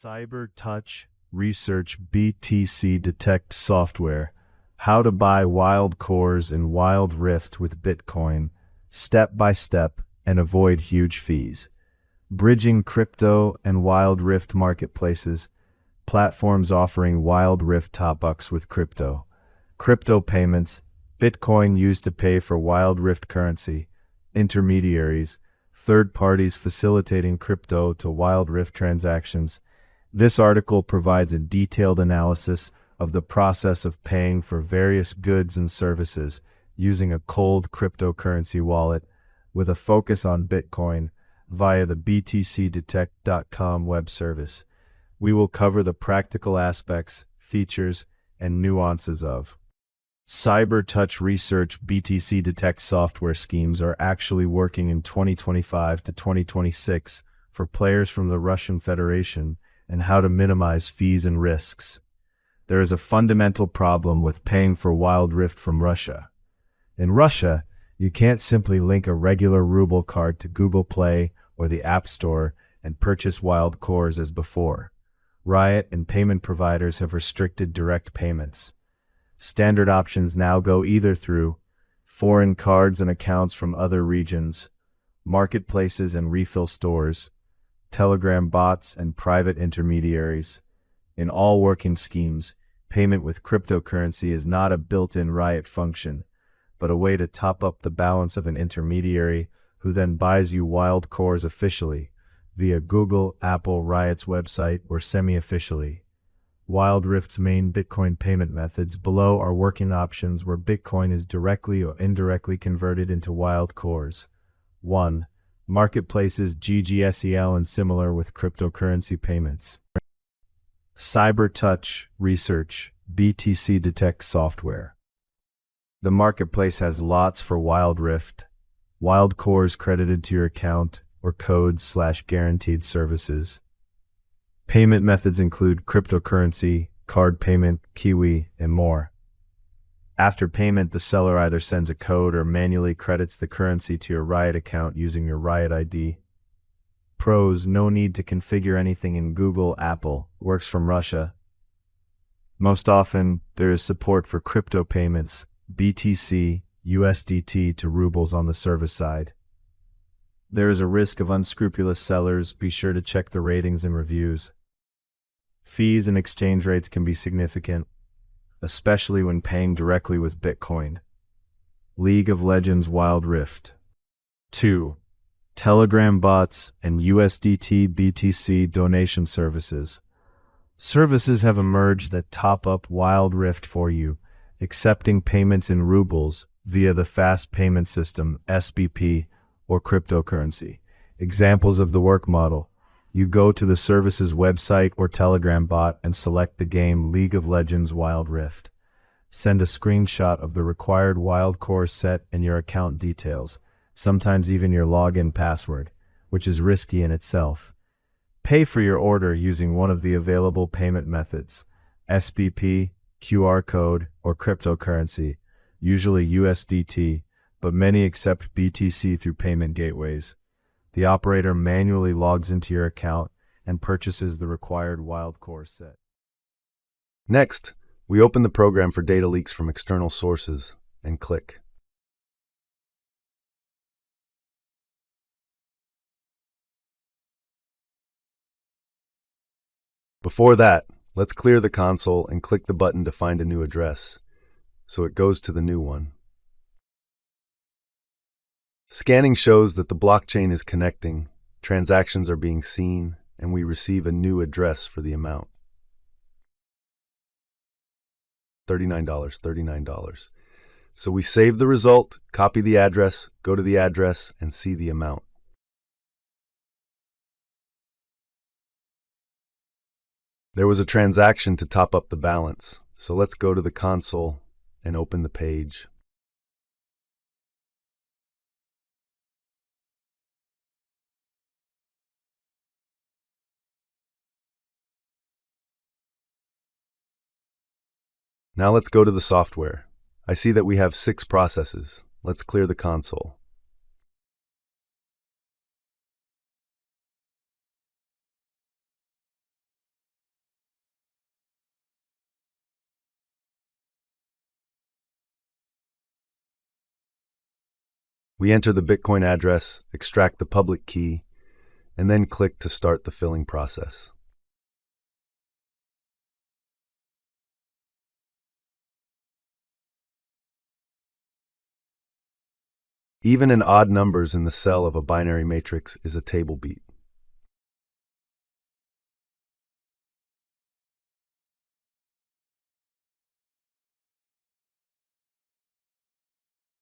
Cyber Research BTCDetect Software. How to buy wild cores in Wild Rift with Bitcoin, step by step, and avoid huge fees. Bridging crypto and Wild Rift marketplaces. Platforms offering Wild Rift top-ups with crypto. Crypto payments. Bitcoin used to pay for Wild Rift currency. Intermediaries. Third parties facilitating crypto to Wild Rift transactions. This article provides a detailed analysis of the process of paying for various goods and services using a cold cryptocurrency wallet with a focus on Bitcoin via the BTCDetect.com web service. We will cover the practical aspects, features, and nuances of Cyber Research BTCDetect software schemes are actually working in 2025 to 2026 for players from the Russian Federation and how to minimize fees and risks. There is a fundamental problem with paying for Wild Rift from Russia. In Russia, you can't simply link a regular ruble card to Google Play or the App Store and purchase wild cores as before. Riot and payment providers have restricted direct payments. Standard options now go either through foreign cards and accounts from other regions, marketplaces and refill stores, Telegram bots, and private intermediaries. In all working schemes, payment with cryptocurrency is not a built-in Riot function, but a way to top up the balance of an intermediary who then buys you wild cores officially via Google, Apple, Riot's website, or semi-officially. Wild Rift's main Bitcoin payment methods below are working options where Bitcoin is directly or indirectly converted into wild cores. 1. Marketplaces GGSEL and similar with cryptocurrency payments. Cyber Research BTCDetect Software. The marketplace has lots for Wild Rift, wild cores credited to your account, or codes/guaranteed services. Payment methods include cryptocurrency, card payment, Kiwi, and more. After payment, the seller either sends a code or manually credits the currency to your Riot account using your Riot ID. Pros: no need to configure anything in Google, Apple, works from Russia. Most often, there is support for crypto payments, BTC, USDT to rubles on the service side. There is a risk of unscrupulous sellers. Be sure to check the ratings and reviews. Fees and exchange rates can be significant, especially when paying directly with Bitcoin. League of Legends Wild Rift. 2. Telegram bots and USDT BTC donation services. Services have emerged that top up Wild Rift for you, accepting payments in rubles via the Fast Payment System, SBP, or cryptocurrency. Examples of the work model. You go to the service's website or Telegram bot and select the game League of Legends Wild Rift. Send a screenshot of the required wild core set and your account details, sometimes even your login password, which is risky in itself. Pay for your order using one of the available payment methods, SBP, QR code, or cryptocurrency, usually USDT, but many accept BTC through payment gateways. The operator manually logs into your account and purchases the required wild core set. Next, we open the program for data leaks from external sources and click. Before that, let's clear the console and click the button to find a new address, so it goes to the new one. Scanning shows that the blockchain is connecting, transactions are being seen, and we receive a new address for the amount. $39. So we save the result, copy the address, go to the address, and see the amount. There was a transaction to top up the balance, so let's go to the console and open the page. Now let's go to the software. I see that we have 6 processes. Let's clear the console. We enter the Bitcoin address, extract the public key, and then click to start the filling process. Even and odd numbers in the cell of a binary matrix is a table beat.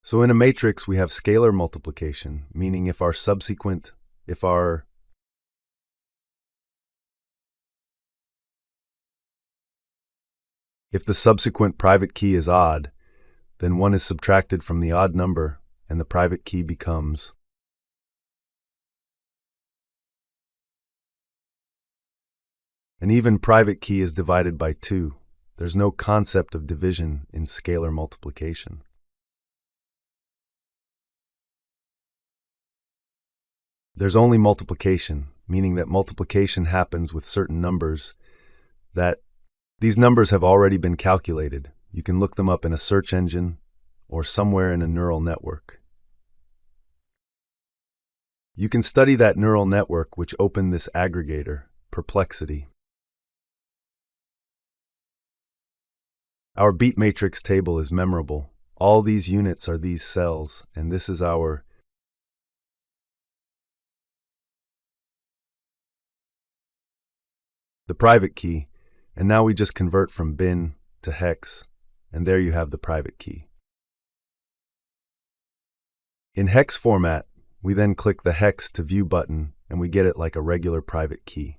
So in a matrix, we have scalar multiplication, meaning if the subsequent private key is odd, then 1 is subtracted from the odd number, and the private key becomes. An even private key is divided by 2. There's no concept of division in scalar multiplication. There's only multiplication, meaning that multiplication happens with certain numbers that these numbers have already been calculated. You can look them up in a search engine or somewhere in a neural network. You can study that neural network which opened this aggregator, Perplexity. Our beat matrix table is memorable. All these units are these cells, and this is the private key, and now we just convert from bin to hex, and there you have the private key. In hex format, we then click the hex to view button, and we get it like a regular private key.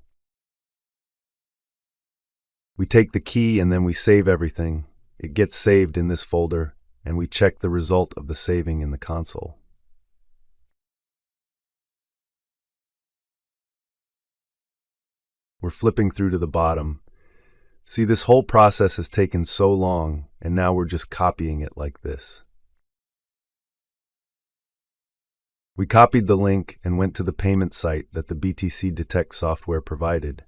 We take the key and then we save everything. It gets saved in this folder, and we check the result of the saving in the console. We're flipping through to the bottom. See, this whole process has taken so long, and now we're just copying it like this. We copied the link and went to the payment site that the BTCDetect software provided.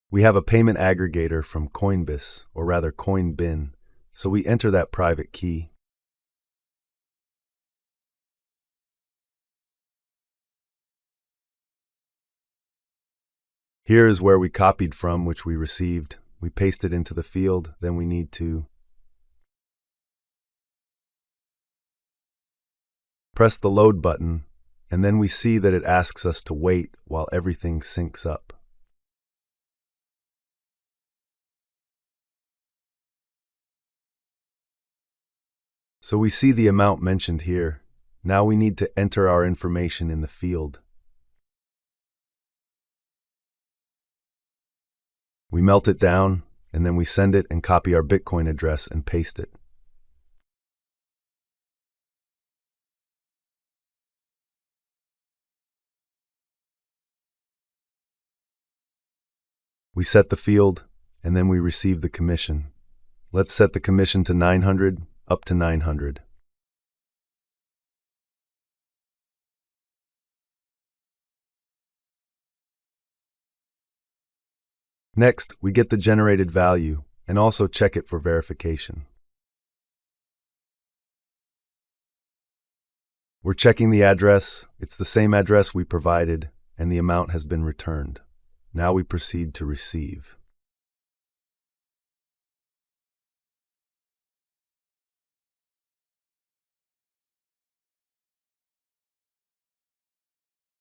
We have a payment aggregator from Coinbase, or rather Coinbin, so we enter that private key. Here is where we copied from, which we received. We paste it into the field, then we need to press the load button, and then we see that it asks us to wait while everything syncs up. So we see the amount mentioned here. Now we need to enter our information in the field. We melt it down, and then we send it and copy our Bitcoin address and paste it. We set the field, and then we receive the commission. Let's set the commission to 900, up to 900. Next, we get the generated value and also check it for verification. We're checking the address. It's the same address we provided, and the amount has been returned. Now we proceed to receive.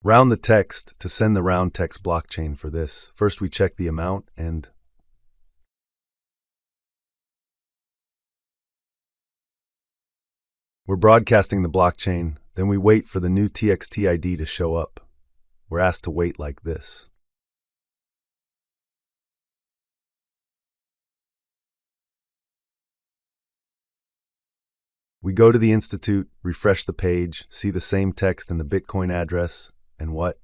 Round the text to send the round text blockchain for this. First we check the amount and we're broadcasting the blockchain, then we wait for the new TXT ID to show up. We're asked to wait like this. We go to the institute, refresh the page, see the same text and the Bitcoin address, and what?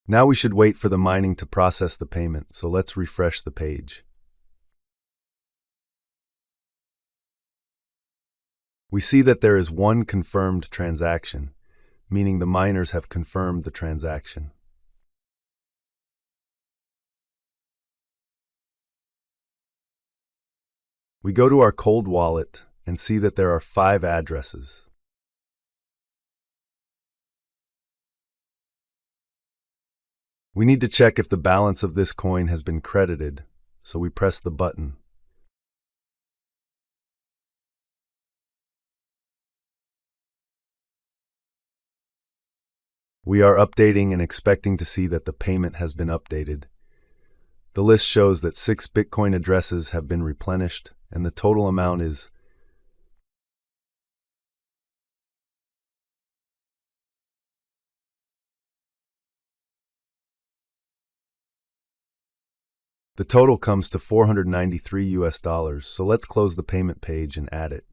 Now we should wait for the mining to process the payment, so let's refresh the page. We see that there is one confirmed transaction. meaning the miners have confirmed the transaction. We go to our cold wallet and see that there are 5 addresses. We need to check if the balance of this coin has been credited, so we press the button. We are updating and expecting to see that the payment has been updated. The list shows that 6 Bitcoin addresses have been replenished, and the total amount is the total comes to $493, so let's close the payment page and add it.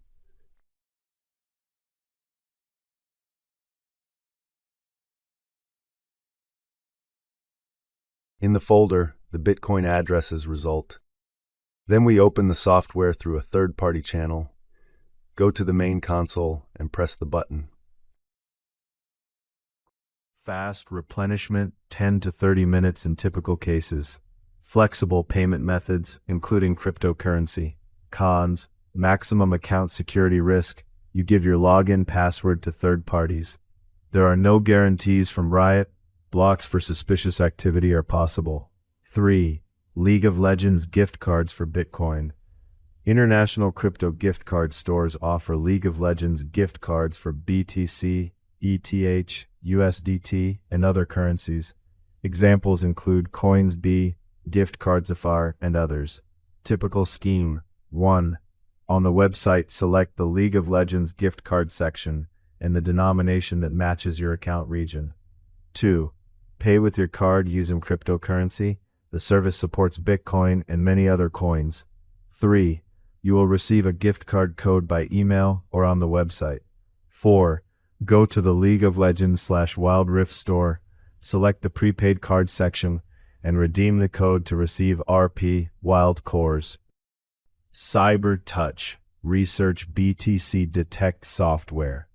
In the folder, the Bitcoin addresses result. Then we open the software through a third-party channel, go to the main console, and press the button. Fast replenishment, 10 to 30 minutes in typical cases. Flexible payment methods, including cryptocurrency. Cons, maximum account security risk. You give your login password to third parties. There are no guarantees from Riot. Blocks for suspicious activity are possible. 3. League of Legends gift cards for Bitcoin. International crypto gift card stores offer League of Legends gift cards for BTC, ETH, USDT, and other currencies. Examples include Coinsbee, Gift Cardsify, and others. Typical scheme. 1. On the website, select the League of Legends gift card section and the denomination that matches your account region. 2. Pay with your card using cryptocurrency. The service supports Bitcoin and many other coins. 3. You will receive a gift card code by email or on the website. 4. Go to the League of Legends/Wild Rift store, select the prepaid card section, and redeem the code to receive RP Wild Cores. Cyber Touch. Research BTCDetect Software.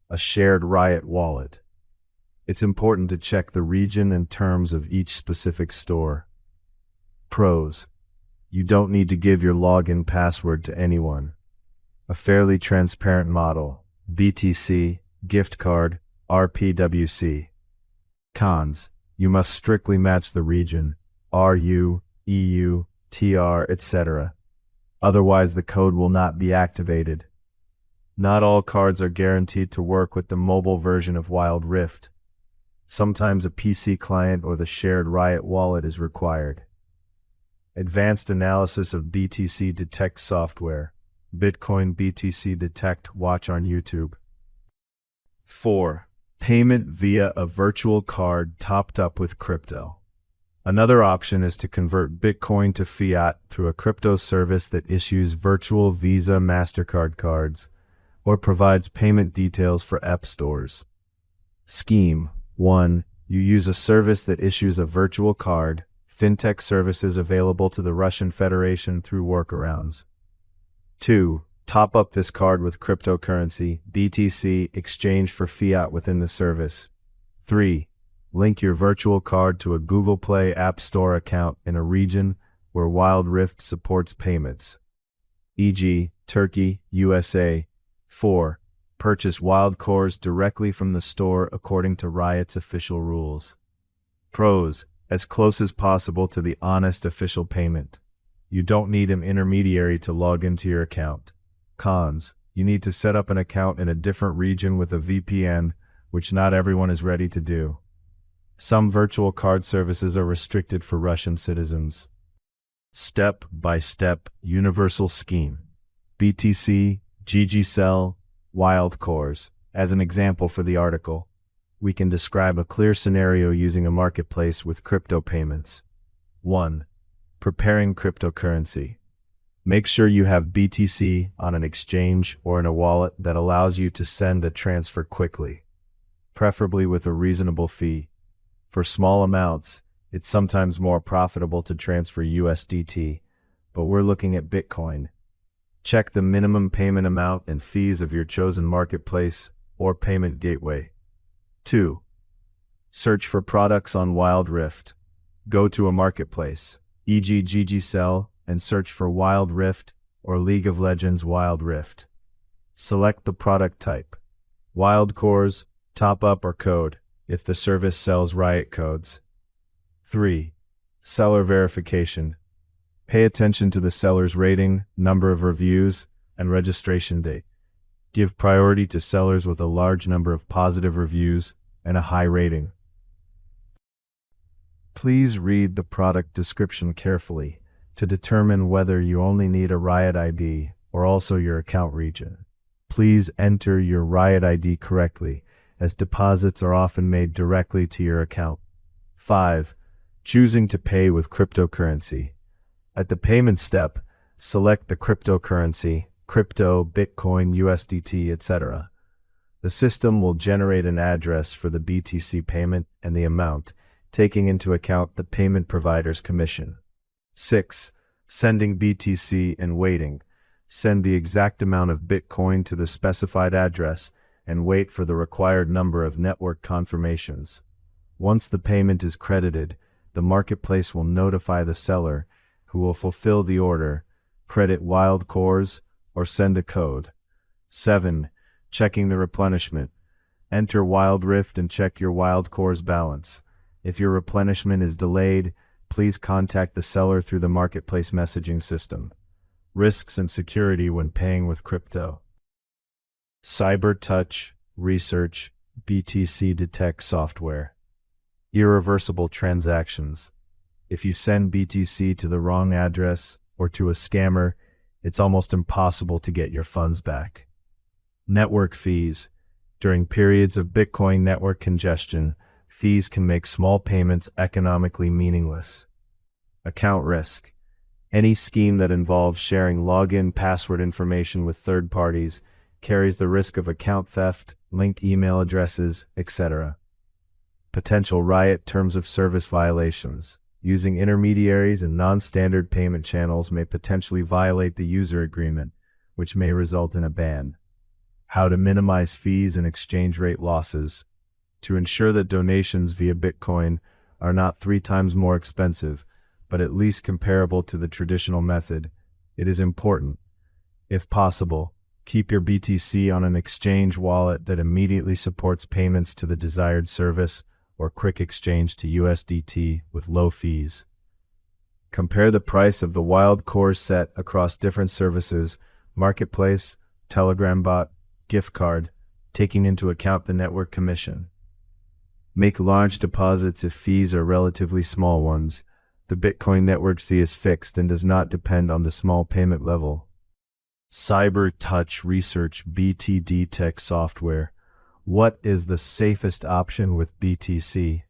A shared Riot wallet. It's important to check the region and terms of each specific store. Pros. You don't need to give your login password to anyone. A fairly transparent model. BTC, gift card, RPWC. Cons. You must strictly match the region, RU, EU, TR, etc. Otherwise, the code will not be activated. Not all cards are guaranteed to work with the mobile version of Wild Rift. Sometimes a PC client or the shared Riot wallet is required. Advanced analysis of BTCDetect software. Bitcoin BTCDetect, watch on YouTube. 4. Payment via a virtual card topped up with crypto. Another option is to convert Bitcoin to fiat through a crypto service that issues virtual Visa MasterCard cards or provides payment details for app stores. Scheme. 1. You use a service that issues a virtual card, fintech services available to the Russian Federation through workarounds. 2. Top up this card with cryptocurrency, BTC, exchange for fiat within the service. 3. Link your virtual card to a Google Play App Store account in a region where Wild Rift supports payments, e.g., Turkey, USA. 4. Purchase Wild Cores directly from the store according to Riot's official rules. Pros. As close as possible to the honest official payment. You don't need an intermediary to log into your account. Cons. You need to set up an account in a different region with a VPN, which not everyone is ready to do. Some virtual card services are restricted for Russian citizens. Step-by-step universal scheme. BTC, GGCell, Wild Cores. As an example for the article, we can describe a clear scenario using a marketplace with crypto payments. 1. Preparing cryptocurrency. Make sure you have BTC on an exchange or in a wallet that allows you to send a transfer quickly, preferably with a reasonable fee. For small amounts, it's sometimes more profitable to transfer USDT, but we're looking at Bitcoin. Check the minimum payment amount and fees of your chosen marketplace or payment gateway. 2. Search for products on Wild Rift. Go to a marketplace, e.g. GGSell, and search for Wild Rift or League of Legends Wild Rift. Select the product type, Wild Cores, top-up or code, if the service sells Riot codes. 3. Seller verification. Pay attention to the seller's rating, number of reviews, and registration date. Give priority to sellers with a large number of positive reviews and a high rating. Please read the product description carefully to determine whether you only need a Riot ID or also your account region. Please enter your Riot ID correctly, as deposits are often made directly to your account. 5. Choosing to pay with cryptocurrency. At the payment step, select the cryptocurrency, crypto, Bitcoin, USDT, etc. The system will generate an address for the BTC payment and the amount, taking into account the payment provider's commission. 6. Sending BTC and waiting. Send the exact amount of Bitcoin to the specified address and wait for the required number of network confirmations. Once the payment is credited, the marketplace will notify the seller, who will fulfill the order, credit Wild Cores, or send a code. 7. Checking the replenishment. Enter Wild Rift and check your Wild Cores balance. If your replenishment is delayed, please contact the seller through the marketplace messaging system. Risks and security when paying with crypto. CyberTouch Research BTCDetect Software. Irreversible transactions. If you send BTC to the wrong address or to a scammer, it's almost impossible to get your funds back. Network fees. During periods of Bitcoin network congestion, fees can make small payments economically meaningless. Account risk. Any scheme that involves sharing login password information with third parties carries the risk of account theft, linked email addresses, etc. Potential Riot terms of service violations. Using intermediaries and non-standard payment channels may potentially violate the user agreement, which may result in a ban. How to minimize fees and exchange rate losses. To ensure that donations via Bitcoin are not 3 times more expensive, but at least comparable to the traditional method, it is important, if possible, keep your BTC on an exchange wallet that immediately supports payments to the desired service or quick exchange to USDT with low fees. Compare the price of the Wild Cores set across different services, marketplace, Telegram bot, gift card, taking into account the network commission. Make large deposits if fees are relatively small ones. The Bitcoin network fee is fixed and does not depend on the small payment level. CyberTouch Research BTCDetect Software. What is the safest option with BTC?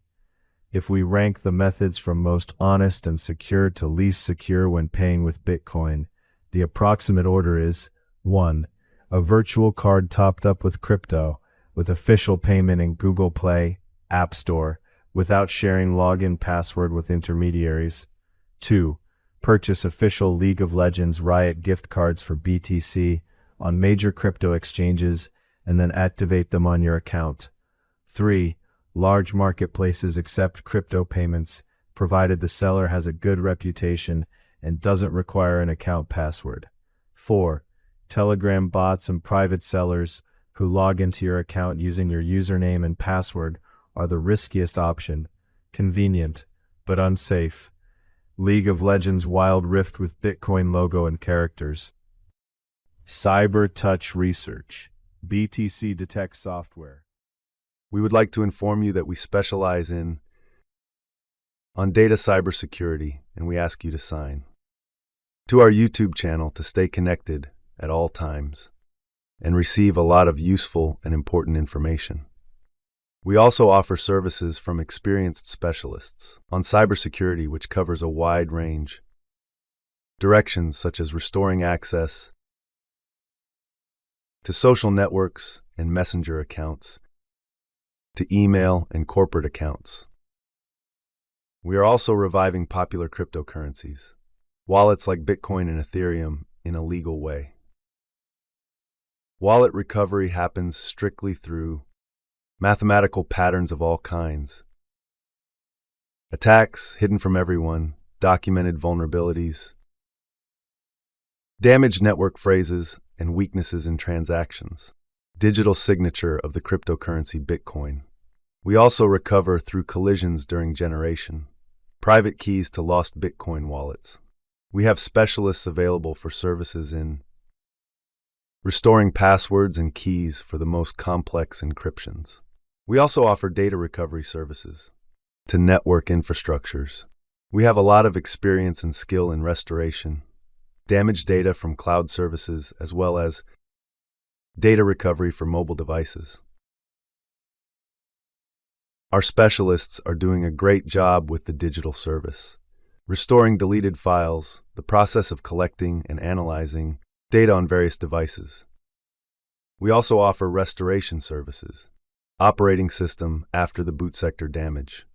If we rank the methods from most honest and secure to least secure when paying with Bitcoin, the approximate order is 1. A virtual card topped up with crypto, with official payment in Google Play, App Store, without sharing login password with intermediaries. 2. Purchase official League of Legends Riot gift cards for BTC on major crypto exchanges and then activate them on your account. 3. Large marketplaces accept crypto payments, provided the seller has a good reputation and doesn't require an account password. 4. Telegram bots and private sellers who log into your account using your username and password are the riskiest option. Convenient, but unsafe. League of Legends Wild Rift with Bitcoin logo and characters. CyberTouch Research BTCDetect Software. We would like to inform you that we specialize on data cybersecurity, and we ask you to sign to our YouTube channel to stay connected at all times and receive a lot of useful and important information. We also offer services from experienced specialists on cybersecurity, which covers a wide range. Directions such as restoring access to social networks and messenger accounts, to email and corporate accounts. We are also reviving popular cryptocurrencies, wallets like Bitcoin and Ethereum, in a legal way. Wallet recovery happens strictly through mathematical patterns of all kinds, attacks hidden from everyone, documented vulnerabilities, damaged network phrases, and weaknesses in transactions. Digital signature of the cryptocurrency Bitcoin. We also recover through collisions during generation. Private keys to lost Bitcoin wallets. We have specialists available for services in restoring passwords and keys for the most complex encryptions. We also offer data recovery services to network infrastructures. We have a lot of experience and skill in restoration, damaged data from cloud services, as well as data recovery for mobile devices. Our specialists are doing a great job with the digital service, restoring deleted files, the process of collecting and analyzing data on various devices. We also offer restoration services, operating system after the boot sector damage.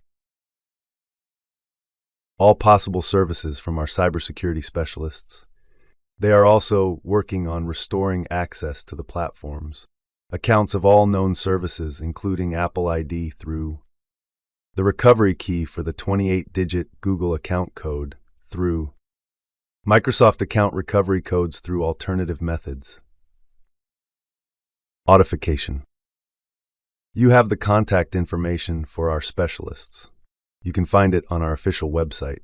All possible services from our cybersecurity specialists. They are also working on restoring access to the platforms, accounts of all known services including Apple ID through the recovery key for the 28-digit Google account code through Microsoft account recovery codes through alternative methods. Authentication. You have the contact information for our specialists. You can find it on our official website.